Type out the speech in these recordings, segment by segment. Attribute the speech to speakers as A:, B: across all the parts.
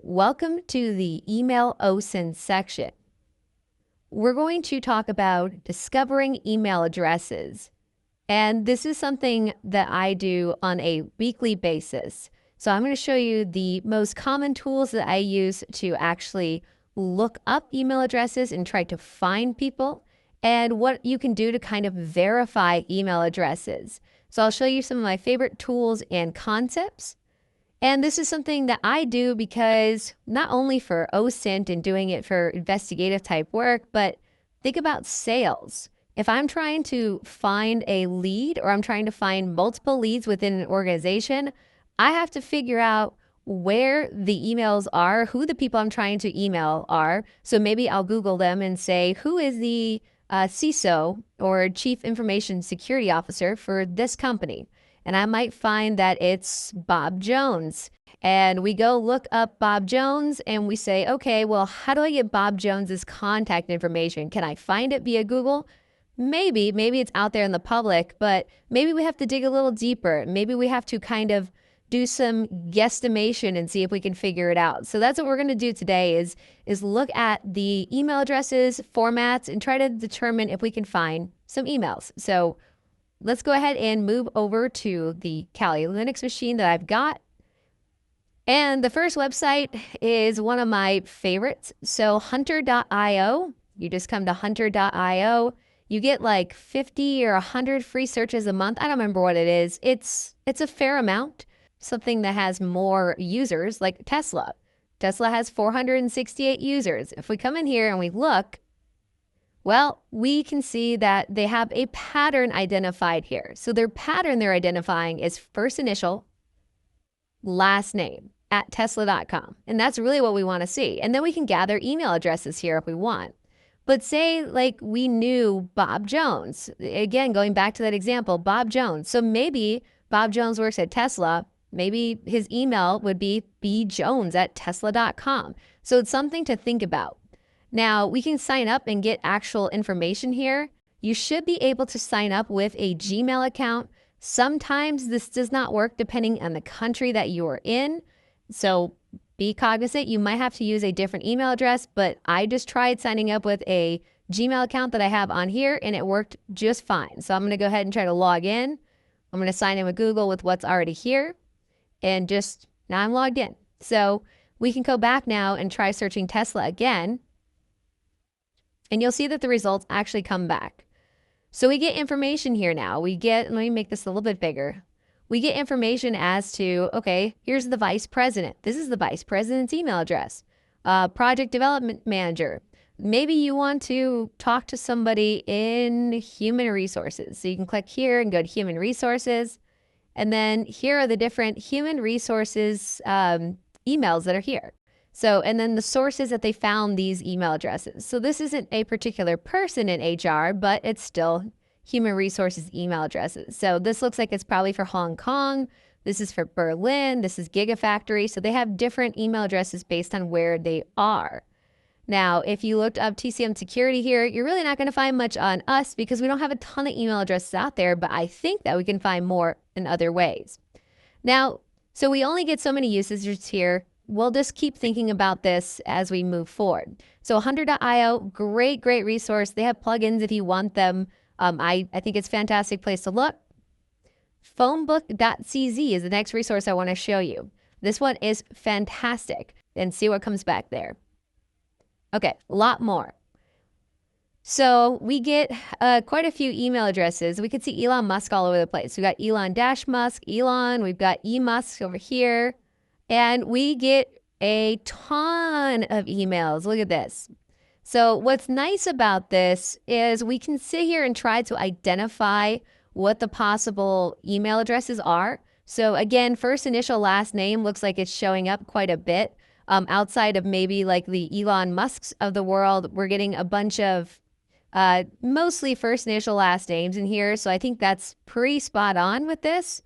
A: Welcome to the email OSINT section. We're going to talk about discovering email addresses. And this is something that I do on a weekly basis. So I'm going to show you the most common tools that I use to actually look up email addresses and try to find people, and what you can do to kind of verify email addresses. So I'll show you some of my favorite tools and concepts. And this is something that I do because not only for OSINT and doing it for investigative type work, but think about sales. If I'm trying to find a lead or I'm trying to find multiple leads within an organization, I have to figure out where the emails are, who the people I'm trying to email are. So maybe I'll Google them and say, who is the CISO or Chief Information Security Officer for this company? And I might find that it's Bob Jones. And we go look up Bob Jones and we say, okay, well, how do I get Bob Jones's contact information? Can I find it via Google? Maybe it's out there in the public, but maybe we have to dig a little deeper. Maybe we have to kind of do some guesstimation and see if we can figure it out. So that's what we're going to do today is look at the email addresses, formats, and try to determine if we can find some emails. So let's go ahead and move over to the Kali Linux machine that I've got. And the first website is one of my favorites. So hunter.io, you just come to hunter.io. You get like 50 or 100 free searches a month. I don't remember what it is. It's a fair amount. Something that has more users like Tesla. Tesla has 468 users. If we come in here and we look, well, we can see that they have a pattern identified here. So their pattern they're identifying is first initial, last name at tesla.com. And that's really what we want to see. And then we can gather email addresses here if we want. But say like we knew Bob Jones. Again, going back to that example, Bob Jones. So maybe Bob Jones works at Tesla. Maybe his email would be bjones@tesla.com. So it's something to think about. Now, we can sign up and get actual information here. You should be able to sign up with a Gmail account. Sometimes this does not work depending on the country that you are in. So be cognizant, you might have to use a different email address, but I just tried signing up with a Gmail account that I have on here and it worked just fine. So I'm going to go ahead and try to log in. I'm going to sign in with Google with what's already here. And just now I'm logged in. So we can go back now and try searching Tesla again. And you'll see that the results actually come back. So we get information here now. Let me make this a little bit bigger. We get information as to, okay, here's the vice president. This is the vice president's email address. Project development manager. Maybe you want to talk to somebody in human resources. So you can click here and go to human resources. And then here are the different human resources emails that are here. So, and then the sources that they found these email addresses. So this isn't a particular person in HR, but it's still human resources email addresses. So this looks like it's probably for Hong Kong. This is for Berlin. This is Gigafactory. So they have different email addresses based on where they are. Now, if you looked up TCM security here, you're really not going to find much on us because we don't have a ton of email addresses out there, but I think that we can find more in other ways. Now, so we only get so many usages here. We'll just keep thinking about this as we move forward. So hunter.io, great resource. They have plugins if you want them. I think it's a fantastic place to look. Phonebook.cz is the next resource I want to show you. This one is fantastic, and see what comes back there. Okay, a lot more. So we get quite a few email addresses. We could see Elon Musk all over the place. We got Elon-Musk, Elon, we've got eMusk over here, and we get a ton of emails. Look at this. So what's nice about this is we can sit here and try to identify what the possible email addresses are. So again, first initial last name looks like it's showing up quite a bit. Outside of maybe like the Elon Musks of the world, we're getting a bunch of mostly first initial last names in here. So I think that's pretty spot on with this.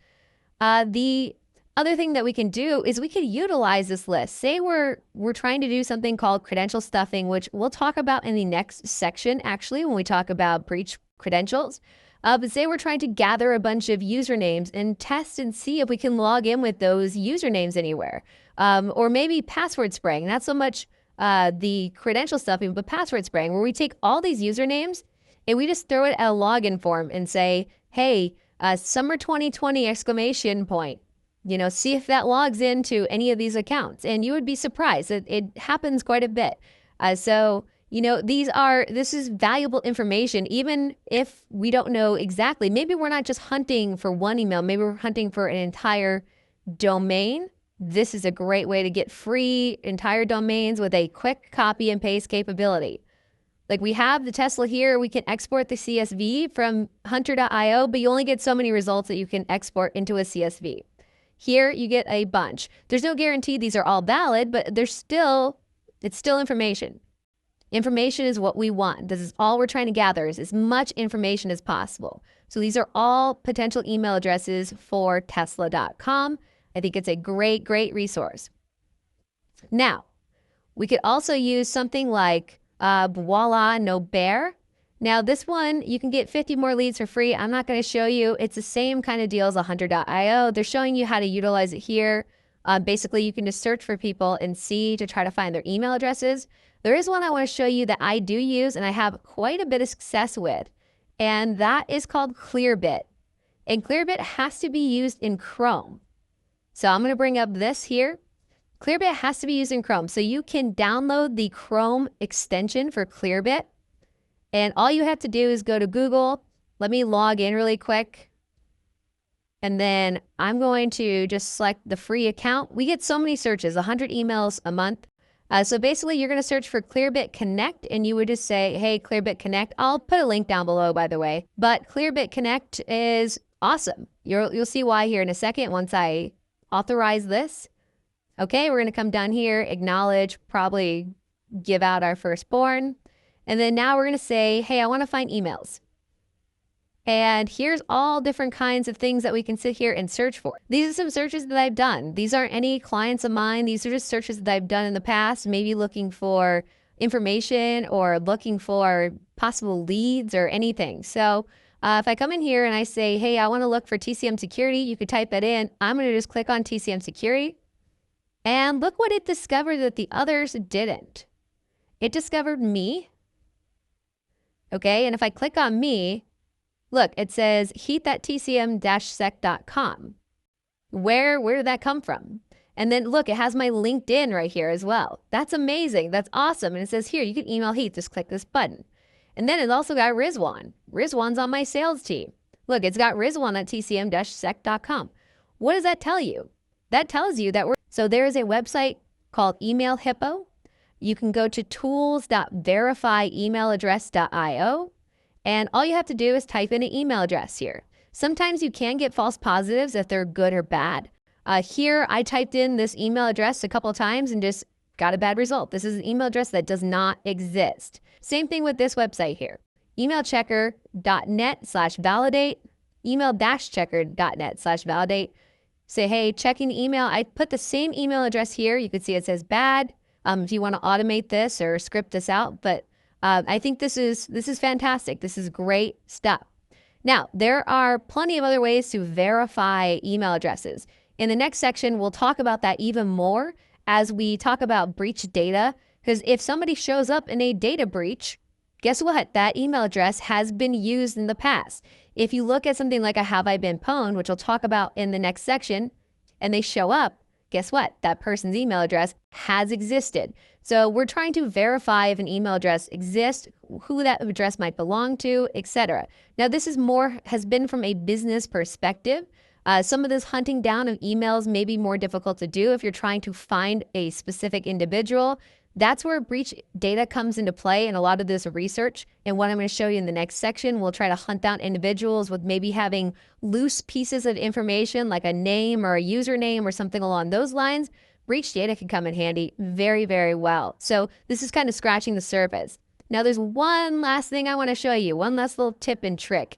A: The other thing that we can do is we could utilize this list. Say we're trying to do something called credential stuffing, which we'll talk about in the next section, actually, when we talk about breach credentials. But say we're trying to gather a bunch of usernames and test and see if we can log in with those usernames anywhere. Or maybe password spraying, not so much the credential stuffing, but password spraying, where we take all these usernames and we just throw it at a login form and say, hey, summer 2020 exclamation point. See if that logs into any of these accounts. And you would be surprised. It happens quite a bit. This is valuable information, even if we don't know exactly. Maybe we're not just hunting for one email. Maybe we're hunting for an entire domain. This is a great way to get free entire domains with a quick copy and paste capability. Like we have the Tesla here, we can export the CSV from hunter.io, but you only get so many results that you can export into a CSV. Here you get a bunch. There's no guarantee these are all valid, but it's still information. Information is what we want. This is all we're trying to gather, is as much information as possible. So these are all potential email addresses for tesla.com. I think it's a great, great resource. Now, we could also use something like Voila No Bear. Now this one, you can get 50 more leads for free. I'm not going to show you. It's the same kind of deal as hunter.io. They're showing you how to utilize it here. Basically, you can just search for people and see to try to find their email addresses. There is one I want to show you that I do use and I have quite a bit of success with, and that is called Clearbit. And Clearbit has to be used in Chrome. So I'm going to bring up this here. Clearbit has to be used in Chrome. So you can download the Chrome extension for Clearbit. And all you have to do is go to Google. Let me log in really quick. And then I'm going to just select the free account. We get so many searches, 100 emails a month. So basically you're going to search for Clearbit Connect and you would just say, hey, Clearbit Connect. I'll put a link down below, by the way. But Clearbit Connect is awesome. You'll see why here in a second once I authorize this. Okay, we're going to come down here, acknowledge, probably give out our firstborn. And then now we're going to say, hey, I want to find emails. And here's all different kinds of things that we can sit here and search for. These are some searches that I've done. These aren't any clients of mine. These are just searches that I've done in the past, maybe looking for information or looking for possible leads or anything. So if I come in here and I say, hey, I want to look for TCM security, you could type that in. I'm going to just click on TCM security. And look what it discovered that the others didn't. It discovered me. Okay, and if I click on me, look, it says heath@tcm-sec.com. Where did that come from? And then look, it has my LinkedIn right here as well. That's amazing. That's awesome. And it says here, you can email Heath. Just click this button. And then it also got Rizwan. Rizwan's on my sales team. Look, it's got Rizwan@tcm-sec.com. What does that tell you? That tells you that so there is a website called Email Hippo. You can go to tools.verifyemailaddress.io. And all you have to do is type in an email address here. Sometimes you can get false positives if they're good or bad. Here, I typed in this email address a couple of times and just got a bad result. This is an email address that does not exist. Same thing with this website here. Emailchecker.net/validate, email-checker.net/validate. Say, hey, checking email. I put the same email address here. You can see it says bad. If you want to automate this or script this out, but I think this is fantastic. This is great stuff. Now, there are plenty of other ways to verify email addresses. In the next section, we'll talk about that even more as we talk about breach data, because if somebody shows up in a data breach, guess what? That email address has been used in the past. If you look at something like a have I been pwned, which I'll talk about in the next section, and they show up, guess what? That person's email address has existed. So we're trying to verify if an email address exists, who that address might belong to, etc. Now, this has been from a business perspective. Some of this hunting down of emails may be more difficult to do if you're trying to find a specific individual. That's where breach data comes into play in a lot of this research. And what I'm going to show you in the next section, we'll try to hunt down individuals with maybe having loose pieces of information like a name or a username or something along those lines. Breach data can come in handy very, very well. So this is kind of scratching the surface. Now there's one last thing I want to show you, one last little tip and trick.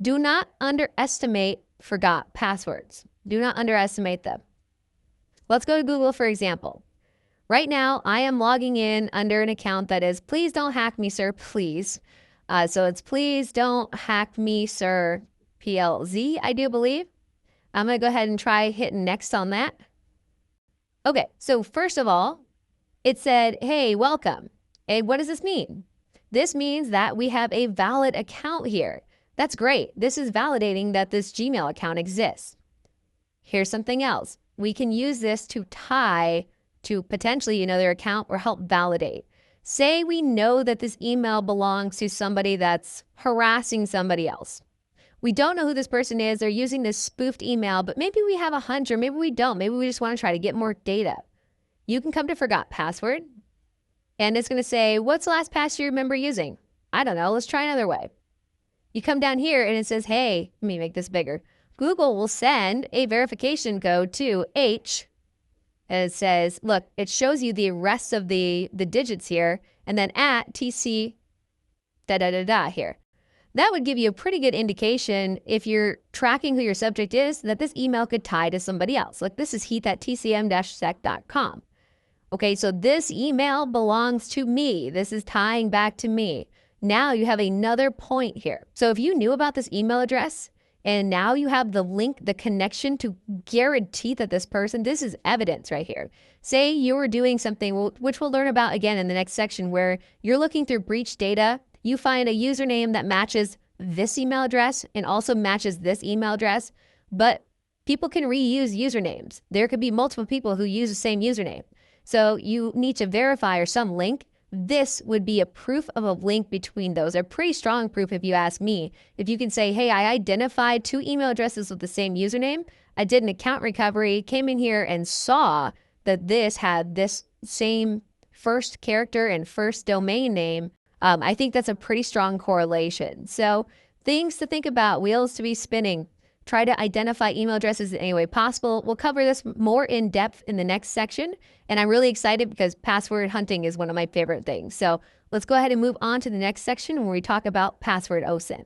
A: Do not underestimate forgot passwords. Do not underestimate them. Let's go to Google, for example. Right now, I am logging in under an account that is, please don't hack me, sir, please. So it's please don't hack me, sir, PLZ, I do believe. I'm going to go ahead and try hitting next on that. Okay, so first of all, it said, hey, welcome. And what does this mean? This means that we have a valid account here. That's great. This is validating that this Gmail account exists. Here's something else. We can use this to tie to potentially another account or help validate. Say we know that this email belongs to somebody that's harassing somebody else. We don't know who this person is. They're using this spoofed email, but maybe we have a hunch or maybe we don't. Maybe we just want to try to get more data. You can come to forgot password and it's going to say, what's the last password you remember using? I don't know. Let's try another way. You come down here and it says, hey, let me make this bigger. Google will send a verification code to H. And it says, look, it shows you the rest of the digits here and then at TC here. That would give you a pretty good indication if you're tracking who your subject is that this email could tie to somebody else. Like this is heath@tcm-sec.com. Okay, so this email belongs to me. This is tying back to me. Now you have another point here. So if you knew about this email address and now you have the link, the connection to guarantee that this person, this is evidence right here. Say you were doing something, which we'll learn about again in the next section, where you're looking through breach data, you find a username that matches this email address and also matches this email address, but people can reuse usernames. There could be multiple people who use the same username. So you need to verify or some link. This would be a proof of a link between those, a pretty strong proof if you ask me. If you can say, hey, I identified 2 email addresses with the same username, I did an account recovery, came in here and saw that this had this same first character and first domain name, I think that's a pretty strong correlation. So things to think about, wheels to be spinning. Try to identify email addresses in any way possible. We'll cover this more in depth in the next section. And I'm really excited because password hunting is one of my favorite things. So let's go ahead and move on to the next section where we talk about password OSINT.